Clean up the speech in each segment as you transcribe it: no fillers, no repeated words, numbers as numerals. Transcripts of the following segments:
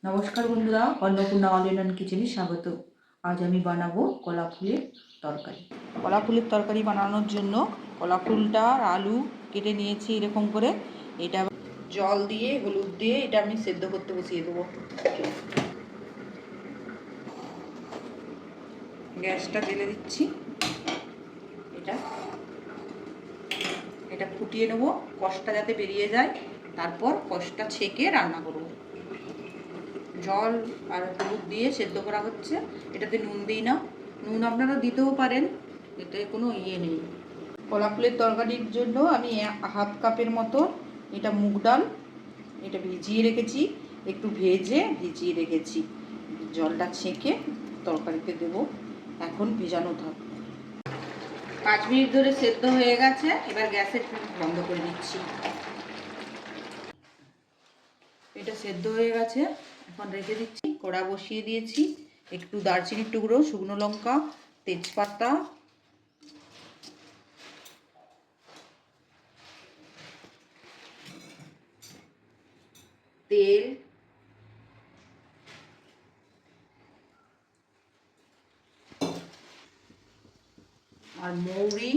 নমস্কার বন্ধুরা, Annapurna all in one কিচেনে স্বাগত। আজ আমি বানাবো কলা ফুলের তরকারি। কলা ফুলের তরকারি বানানোর জন্য কলা ফুলটা আর আলু কেটে নিয়েছি এরকম করে। এটা জল দিয়ে হলুদ দিয়ে এটা আমি সেদ্ধ করতে বসিয়ে দেবো। গ্যাসটা জ্বেলে দিচ্ছি। এটা এটা ফুটিয়ে নেবো, কষটা যাতে বেরিয়ে যায়, তারপর কষটা ছেঁকে রান্না করবো। জল আর হলুদ দিয়ে সেদ্ধ করা হচ্ছে। এটাতে নুন দিই না, নুন আপনারা দিতেও পারেন, এতে কোনো ইয়ে নেই। কলা ফুলের তরকারির জন্য আমি হাফ কাপের মতো এটা মুগ ডাল এটা ভিজিয়ে রেখেছি, একটু ভিজিয়ে রেখেছি। জলটা ছেঁকে তরকারিতে দেব। এখন ভিজানো থাক। 5 মিনিট ধরে সেদ্ধ হয়ে গেছে, এবার গ্যাসের বন্ধ করে দিচ্ছি। এটা সেদ্ধ হয়ে গেছে, এখন রেখে দিচ্ছি। কড়া বসিয়ে দিয়েছি, একটু দারচিনির টুকরো, শুকনো লঙ্কা, তেজপাতা, তেল, আর মৌরি,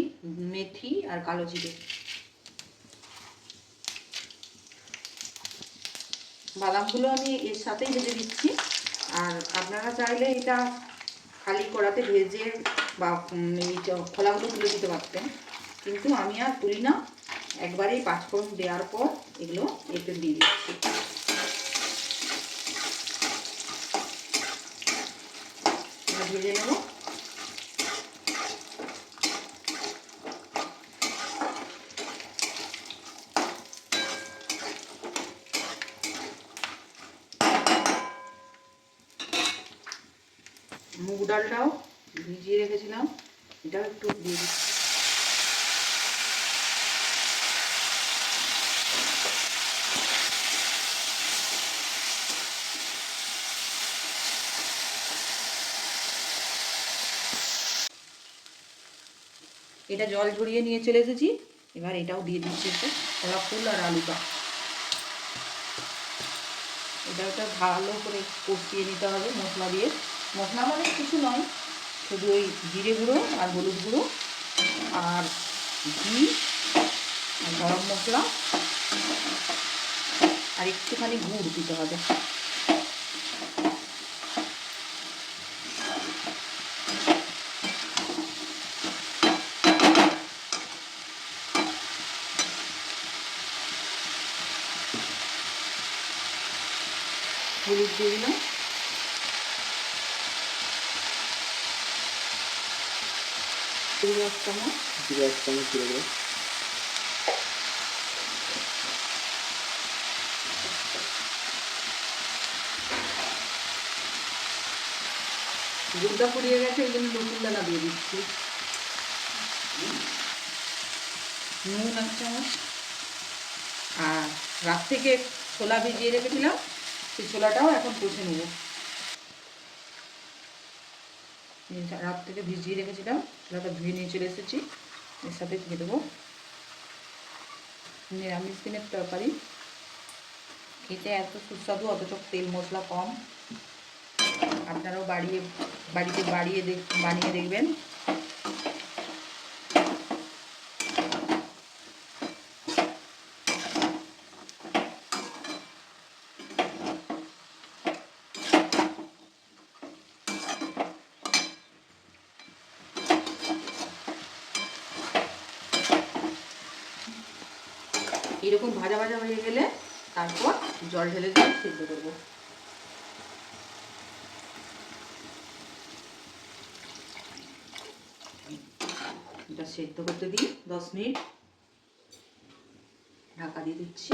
মেথি আর কালো জিরে। বাদামগুলো আমি এর সাথেই ভেজে দিচ্ছি। আর আপনারা চাইলে এটা খালি কড়াতে ভেজে বা এই খোলাগুলো তুলে দিতে পারতেন, কিন্তু আমি আর তুলি না। একবারেই পাঁচফোড়ন দেওয়ার পর এগুলো এতে দিয়ে দিচ্ছি। ভেজে নেব। মুগ ডালটাও ভিজিয়ে রেখেছিলাম, এটাও একটু দিয়ে দিচ্ছি। এটা জল ঝরিয়ে নিয়ে চলে এসেছি, এবার এটাও দিয়ে দিচ্ছি। একটু কলা ফুল আর আলুটা এটা ভালো করে কষিয়ে নিতে হবে মশলা দিয়ে। মশলা মানে কিছু নয়, শুধু ওই জিরে গুঁড়ো আর হলুদ গুঁড়ো আর ঘি আর গরম মশলা আর একটুখানি গুড় দিতে হবে। হলুদ দিয়ে দিলাম, এক চামচ দিয়ে দেবো। গুড়টা ফুরিয়ে গেছে, এই জন্য নতুন দানা দিয়ে দিচ্ছি। নুন 1 চামচ। আর রাত থেকে ছোলা ভিজিয়ে রেখেছিলাম, সেই ছোলাটাও এখন কষে নেব। রাত থেকে ভিজিয়ে রেখেছিলাম, ছোলাটা ধুয়ে নিয়ে চলে এসেছি, এর সাথে দিয়ে দেবো। নিরামিষ দিনের তরকারি, খেতে এত সুস্বাদু, অথচ তেল মশলা কম। আপনারাও বাড়িতে বানিয়ে দেখবেন। এরকম ভাজা ভাজা হয়ে গেলে তারপর জল ঢেলে দিয়ে সেদ্ধ করবো। এটা সেদ্ধ করতে দিই 10 মিনিট, ঢাকা দিয়ে দিচ্ছি।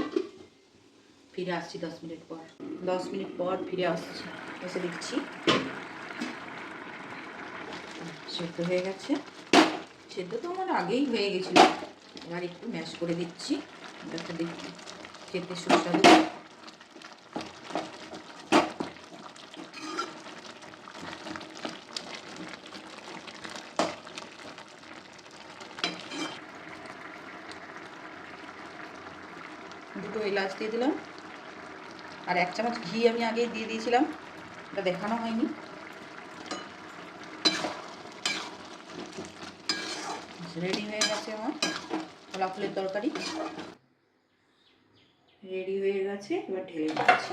ফিরে আসছি 10 মিনিট পর। 10 মিনিট পর ফিরে আসছি, এসে দিচ্ছি সেদ্ধ হয়ে গেছে। সেদ্ধ তো আমার আগেই হয়ে গেছিলো, এবার একটু ম্যাশ করে দিচ্ছি যাতে দেখি খেতে সুস্বাদু। দুটো এলাচ দিয়ে দিলাম, আর 1 চামচ ঘি আমি আগেই দিয়ে দিয়েছিলাম, এটা দেখানো হয়নি। রেডি হয়ে গেছে আমার ছোলা ফুলের তরকারি, রেডি হয়ে গেছে। এবার ঢেলে নিচ্ছি।